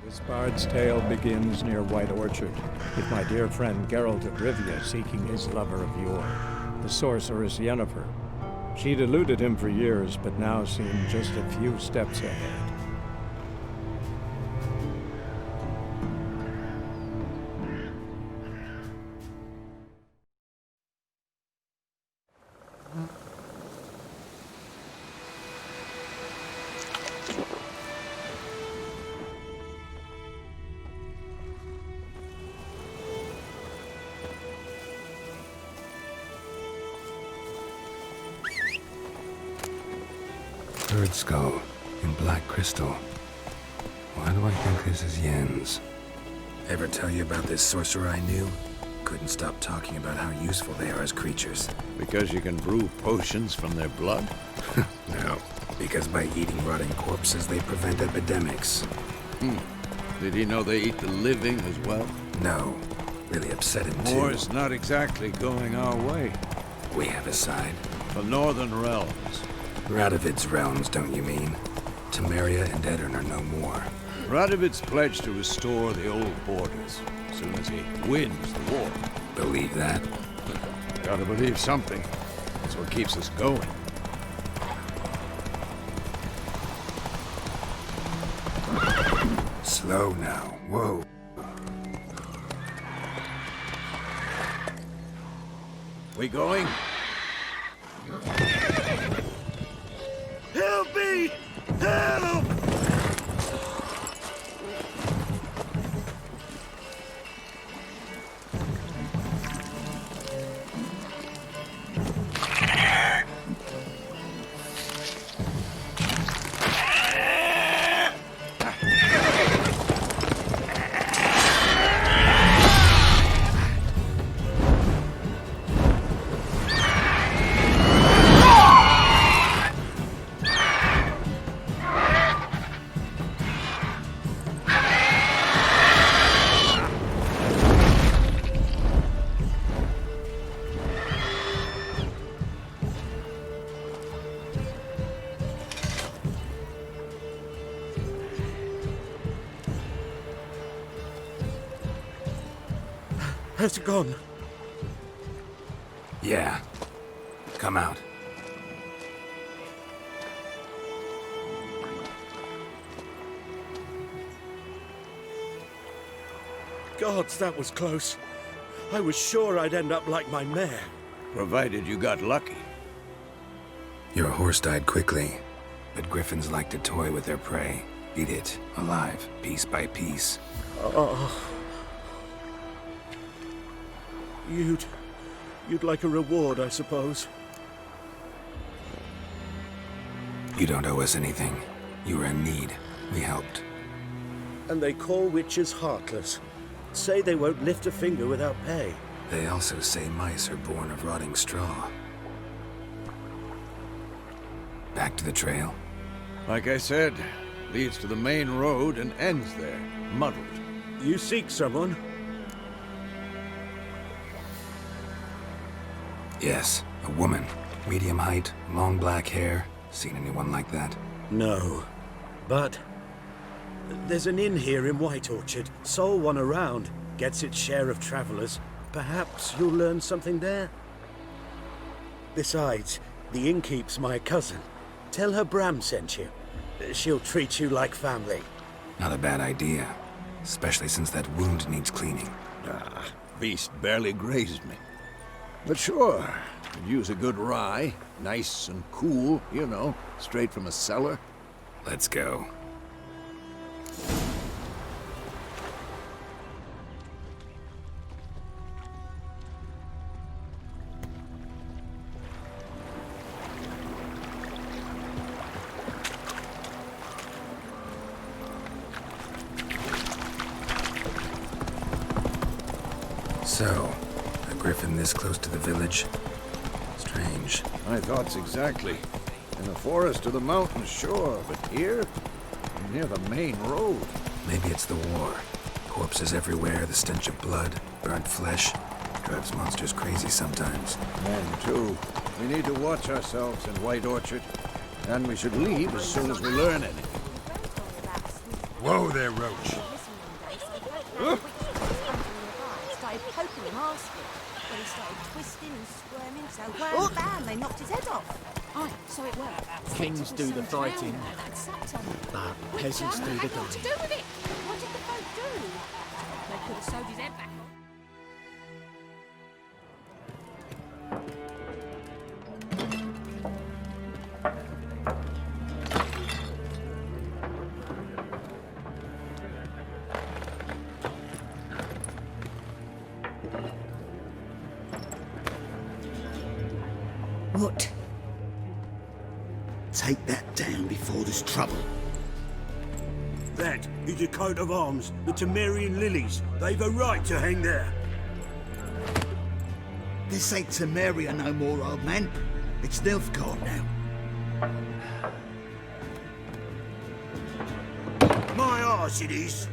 This bard's tale begins near White Orchard, with my dear friend Geralt of Rivia seeking his lover of yore, the sorceress Yennefer. She'd eluded him for years, but now seemed just a few steps ahead. Bird skull in black crystal. Why do I think this is Yen's? Ever tell you about this sorcerer I knew? Couldn't stop talking about how useful they are as creatures. Because you can brew potions from their blood? No, because by eating rotting corpses, they prevent epidemics. Did he know they eat the living as well? No, really upset him too. War's not exactly going our way. We have a side. The Northern Realms. Radovid's realms, don't you mean? Temeria and Edirn are no more. Radovid's pledged to restore the old borders as soon as he wins the war. Believe that? Gotta believe something. That's what keeps us going. Slow now. Whoa. We going? Help me! Help! Has it gone? Yeah. Come out. Gods, that was close. I was sure I'd end up like my mare. Provided you got lucky. Your horse died quickly, but griffins like to toy with their prey. Eat it, alive, piece by piece. Oh. You'd like a reward, I suppose. You don't owe us anything. You were in need. We helped. And they call witches heartless. Say they won't lift a finger without pay. They also say mice are born of rotting straw. Back to the trail? Like I said, leads to the main road and ends there, muddled. You seek someone? Yes, a woman. Medium height, long black hair. Seen anyone like that? No. But there's an inn here in White Orchard. Sole one around. Gets its share of travelers. Perhaps you'll learn something there? Besides, the innkeep's my cousin. Tell her Bram sent you. She'll treat you like family. Not a bad idea. Especially since that wound needs cleaning. Beast barely grazed me. But sure, could use a good rye. Nice and cool, you know, straight from a cellar. Let's go. So, a griffin this close to the village? Strange. My thoughts exactly. In the forest or the mountains, sure, but here? Near the main road. Maybe it's the war. Corpses everywhere, the stench of blood, burnt flesh. Drives monsters crazy sometimes. Men, too. We need to watch ourselves in White Orchard. and we should leave as soon as we learn anything. Whoa there, Roach. Started poking him, asking. But he started twisting and squirming, so wham, bam, they knocked his head off. Aye, so it worked. Kings do the fighting, but peasants do the What to dying. do with it? What did the folk do? They could have sewed his head back on. What? Take that down before there's trouble. That is a coat of arms, the Temerian lilies. They've a right to hang there. This ain't Temeria no more, old man. It's Nilfgaard now. My arse it is.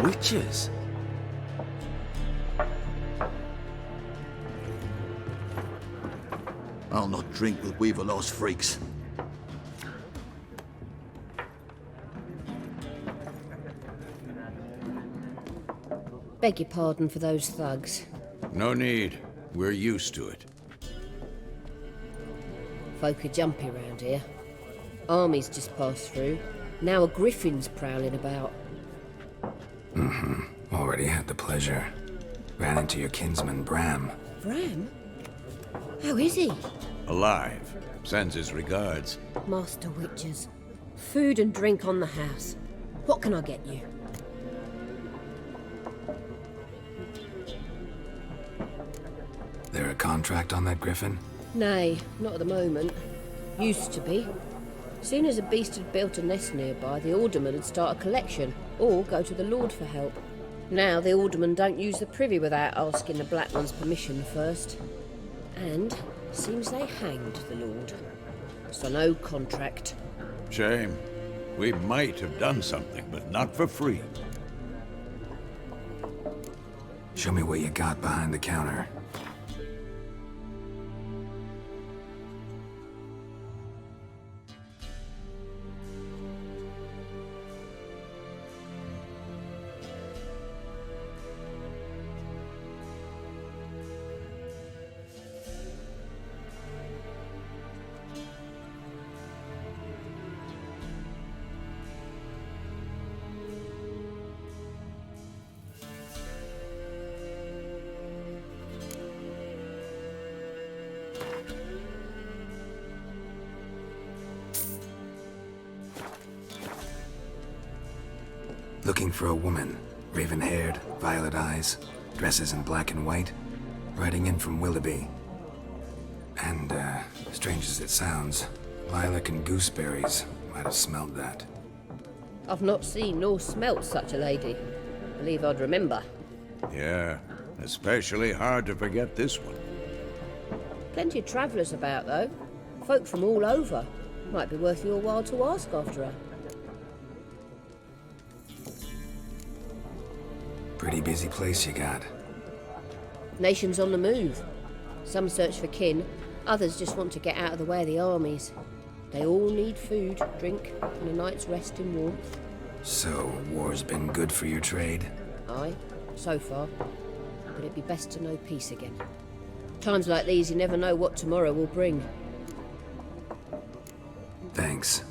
Witches? I'll not drink with Weaver-lost freaks. Beg your pardon for those thugs. No need. We're used to it. Folk are jumpy round here. Armies just passed through. Now a griffin's prowling about. Already had the pleasure. Ran into your kinsman, Bram. Bram? How is he? Alive. Sends his regards. Master Witches. Food and drink on the house. What can I get you? There a contract on that griffin? Nay, not at the moment. Used to be. Soon as a beast had built a nest nearby, the alderman would start a collection, or go to the Lord for help. Now the aldermen don't use the privy without asking the Black One's permission first. And seems they hanged the Lord. So no contract. Shame. We might have done something, but not for free. Show me what you got behind the counter. Looking for a woman. Raven-haired, violet eyes, dresses in black and white. Riding in from Willoughby. And, strange as it sounds, Lilac and Gooseberries might have smelled that. I've not seen nor smelt such a lady. Believe I'd remember. Yeah, especially hard to forget this one. Plenty of travellers about, though. Folk from all over. Might be worth your while to ask after her. Pretty busy place you got. Nations on the move. Some search for kin, others just want to get out of the way of the armies. They all need food, drink, and a night's rest in warmth. So, war's been good for your trade? Aye, so far. But it'd be best to know peace again. Times like these, you never know what tomorrow will bring. Thanks.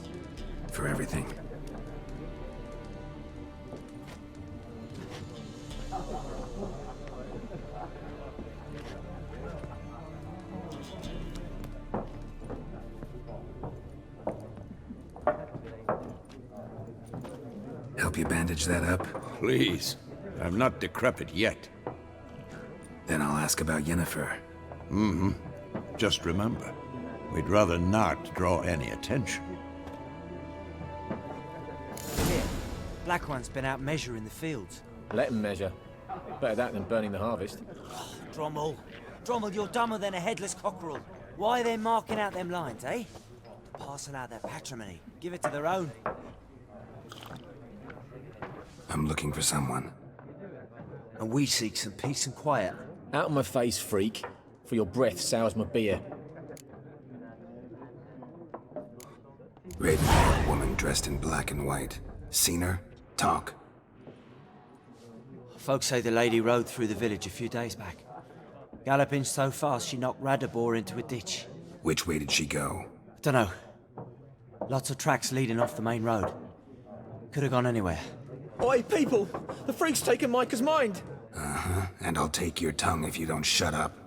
For everything. Help you bandage that up? Please. I'm not decrepit yet. Then I'll ask about Yennefer. Just remember, we'd rather not draw any attention. Here, Black One's been out measuring the fields. Let him measure. Better that than burning the harvest. Drommel, you're dumber than a headless cockerel. Why are they marking out them lines, eh? Passing out their patrimony. Give it to their own. I'm looking for someone. And we seek some peace and quiet. Out of my face, freak. For your breath sours my beer. Raven-haired woman dressed in black and white. Seen her? Talk. Folks say the lady rode through the village a few days back. Galloping so fast she knocked Radabor into a ditch. Which way did she go? Dunno. Lots of tracks leading off the main road. Could have gone anywhere. Oi, people! The freak's taken Micah's mind! Uh-huh, and I'll take your tongue if you don't shut up.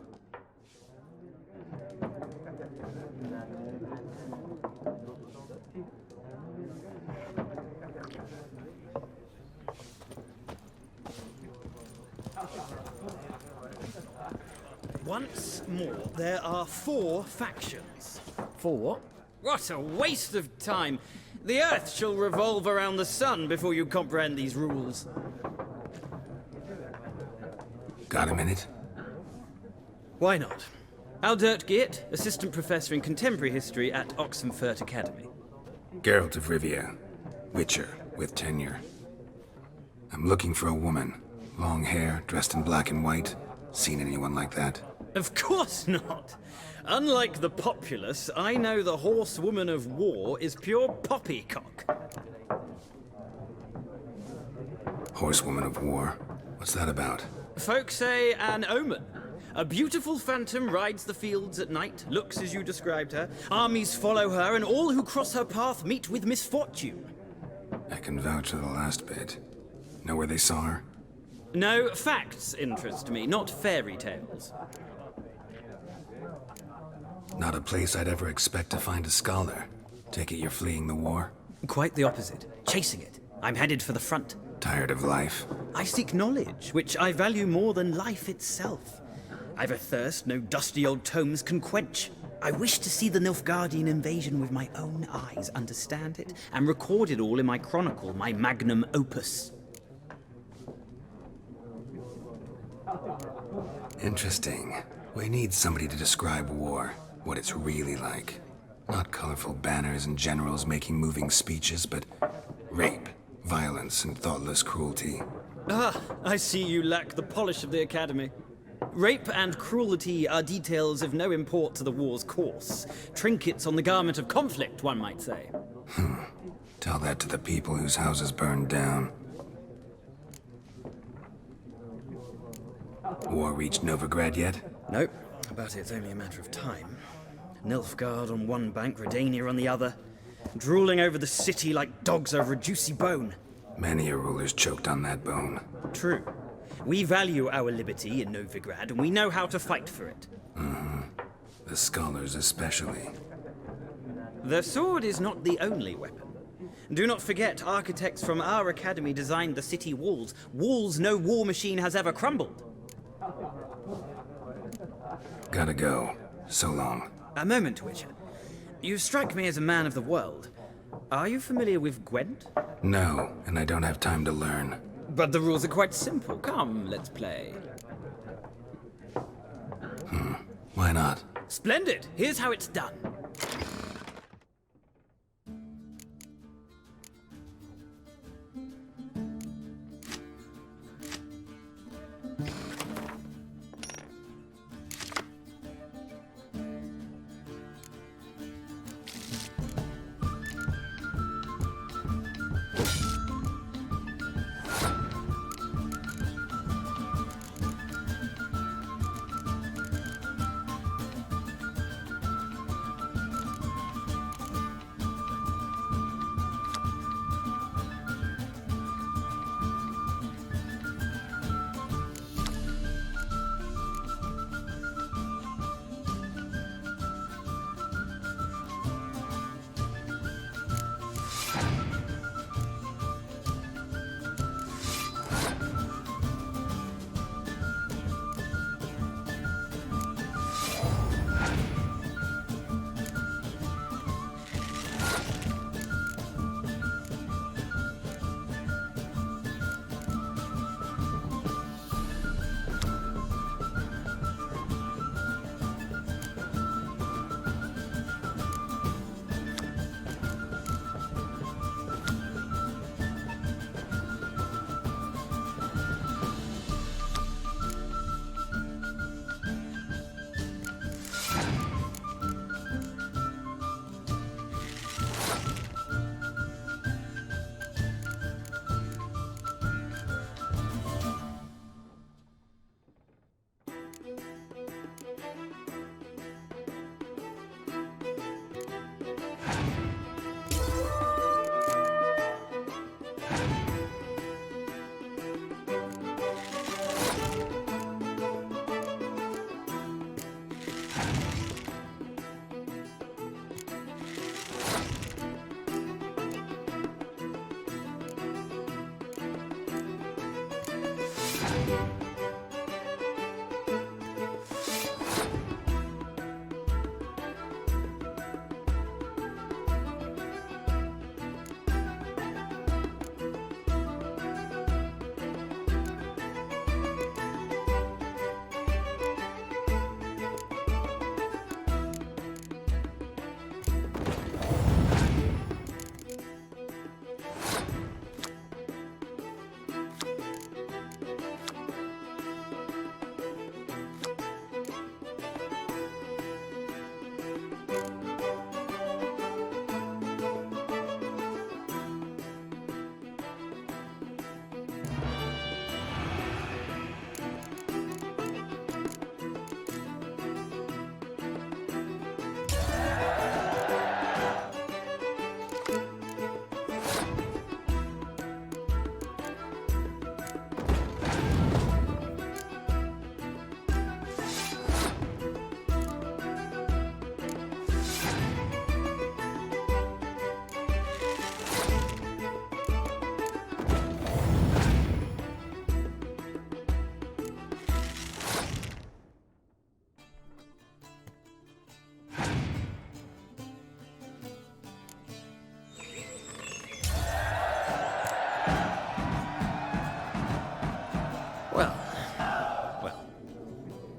Once more, there are 4 factions. For what? What a waste of time! The Earth shall revolve around the sun before you comprehend these rules. Got a minute? Why not? Aldert Geert, Assistant Professor in Contemporary History at Oxenfurt Academy. Geralt of Rivia. Witcher, with tenure. I'm looking for a woman. Long hair, dressed in black and white. Seen anyone like that? Of course not! Unlike the populace, I know the horsewoman of war is pure poppycock. Horsewoman of war? What's that about? Folk say an omen. A beautiful phantom rides the fields at night, looks as you described her. Armies follow her, and all who cross her path meet with misfortune. I can vouch for the last bit. Know where they saw her? No, facts interest me, not fairy tales. Not a place I'd ever expect to find a scholar. Take it you're fleeing the war? Quite the opposite. Chasing it. I'm headed for the front. Tired of life? I seek knowledge, which I value more than life itself. I've a thirst no dusty old tomes can quench. I wish to see the Nilfgaardian invasion with my own eyes, understand it, and record it all in my chronicle, my magnum opus. Interesting. We need somebody to describe war, what it's really like. Not colorful banners and generals making moving speeches, but rape, violence, and thoughtless cruelty. Ah, I see you lack the polish of the Academy. Rape and cruelty are details of no import to the war's course. Trinkets on the garment of conflict, one might say. Tell that to the people whose houses burned down. War reached Novigrad yet? Nope, but it's only a matter of time. Nilfgaard on one bank, Redania on the other, drooling over the city like dogs over a juicy bone. Many a ruler's choked on that bone. True. We value our liberty in Novigrad, and we know how to fight for it. The scholars especially. The sword is not the only weapon. Do not forget, architects from our academy designed the city walls. Walls no war machine has ever crumbled. Gotta go. So long. A moment, Witcher. You strike me as a man of the world. Are you familiar with Gwent? No, and I don't have time to learn. But the rules are quite simple. Come, let's play. Why not? Splendid! Here's how it's done.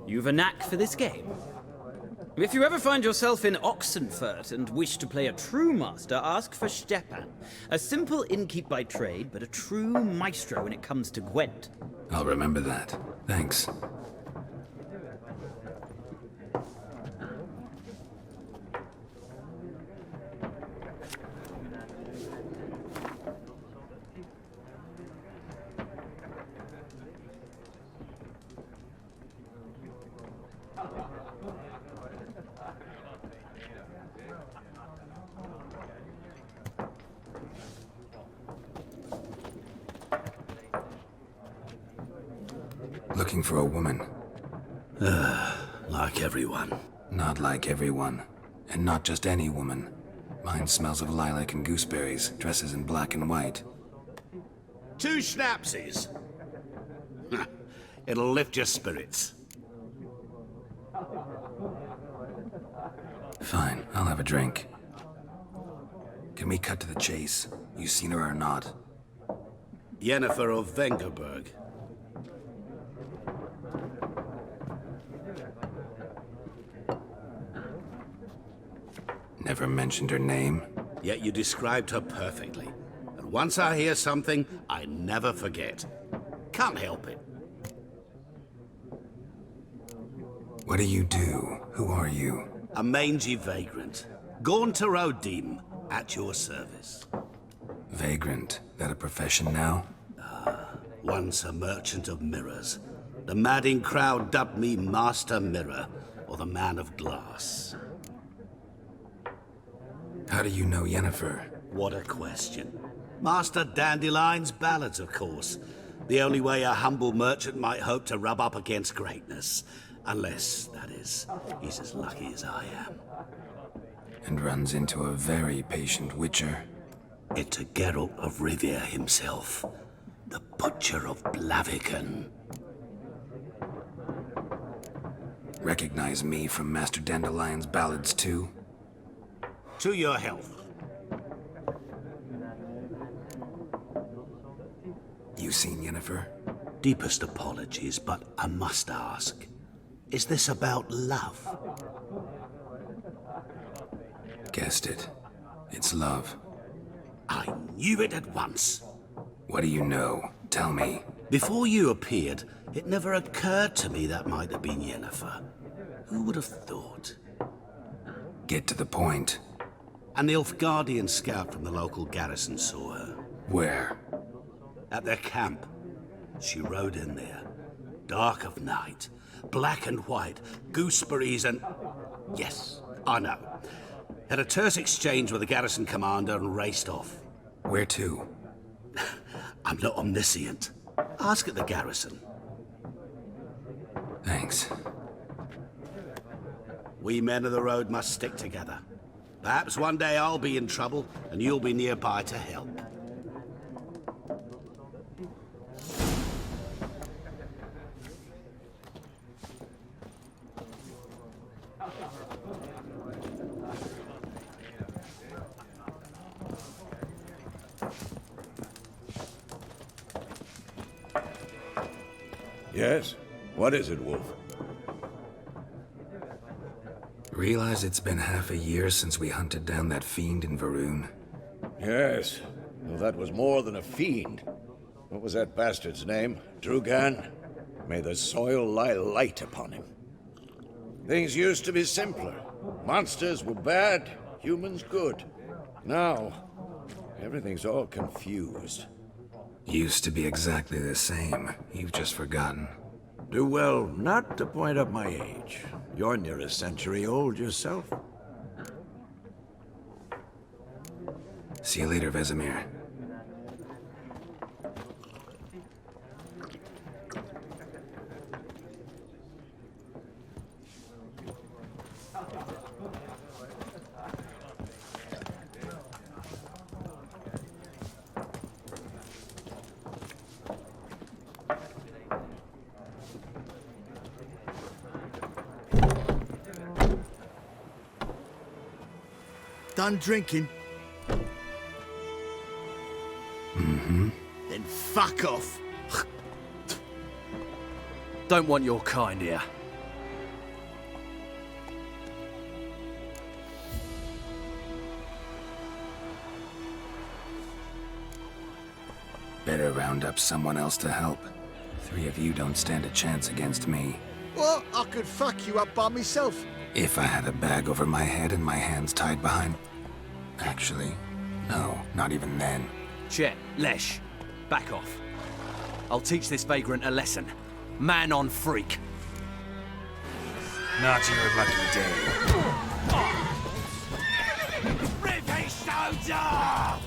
You've a knack for this game. If you ever find yourself in Oxenfurt and wish to play a true master, ask for Stepan. A simple innkeep by trade, but a true maestro when it comes to Gwent. I'll remember that. Thanks. Looking for a woman. Like everyone. Not like everyone. And not just any woman. Mine smells of lilac and gooseberries, dresses in black and white. 2 schnapsies. It'll lift your spirits. Fine, I'll have a drink. Can we cut to the chase? You seen her or not? Yennefer of Vengerberg. Never mentioned her name. Yet you described her perfectly. And once I hear something, I never forget. Can't help it. What do you do? Who are you? A mangy vagrant. Gaunter O'Dim, at your service. Vagrant. That a profession now? Once a merchant of mirrors. The madding crowd dubbed me Master Mirror, or the Man of Glass. How do you know Yennefer? What a question. Master Dandelion's ballads, of course. The only way a humble merchant might hope to rub up against greatness. Unless, that is, he's as lucky as I am. And runs into a very patient witcher. Into Geralt of Rivia himself. The Butcher of Blaviken. Recognize me from Master Dandelion's ballads too? To your health. You seen Yennefer? Deepest apologies, but I must ask. Is this about love? Guessed it. It's love. I knew it at once. What do you know? Tell me. Before you appeared, it never occurred to me that might have been Yennefer. Who would have thought? Get to the point. An Nilfgaardian scout from the local garrison saw her. Where? At their camp. She rode in there. Dark of night. Black and white. Gooseberries and... Yes, I know. Had a terse exchange with the garrison commander and raced off. Where to? I'm not omniscient. Ask at the garrison. Thanks. We men of the road must stick together. Perhaps one day I'll be in trouble, and you'll be nearby to help. Yes? What is it, Wolf? Realize it's been half a year since we hunted down that fiend in Varun? Yes. Well, that was more than a fiend. What was that bastard's name? Drugan? May the soil lie light upon him. Things used to be simpler. Monsters were bad, humans good. Now, everything's all confused. Used to be exactly the same. You've just forgotten. Do well not to point up my age. You're near a century old yourself. See you later, Vesemir. Done drinking? Mm-hmm. Then fuck off. Don't want your kind here. better round up someone else to help. 3 of you don't stand a chance against me. Well, I could fuck you up by myself. If I had a bag over my head and my hands tied behind... Actually, no, not even then. Chet, Lesh, back off. I'll teach this vagrant a lesson. Man on freak. Not your lucky day. Rivia soldier!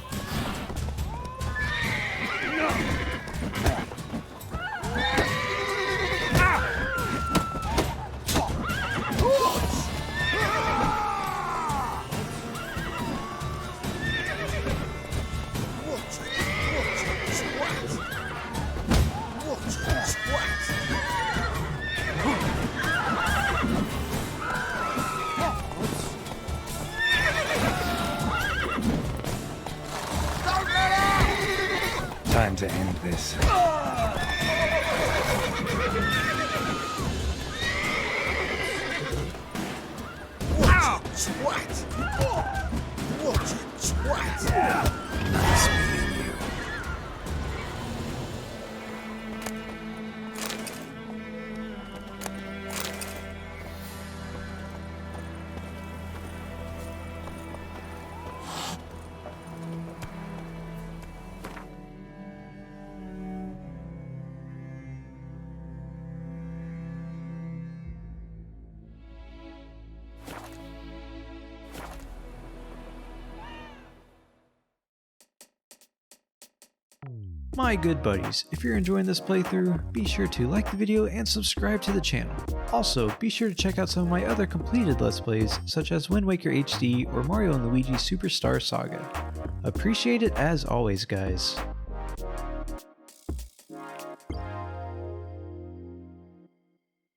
Time to end this. Watch it, swat! Watch it, swat! Nice meeting you. My good buddies, if you're enjoying this playthrough, be sure to like the video and subscribe to the channel. Also, be sure to check out some of my other completed Let's Plays, such as Wind Waker HD or Mario & Luigi Superstar Saga. Appreciate it as always, guys.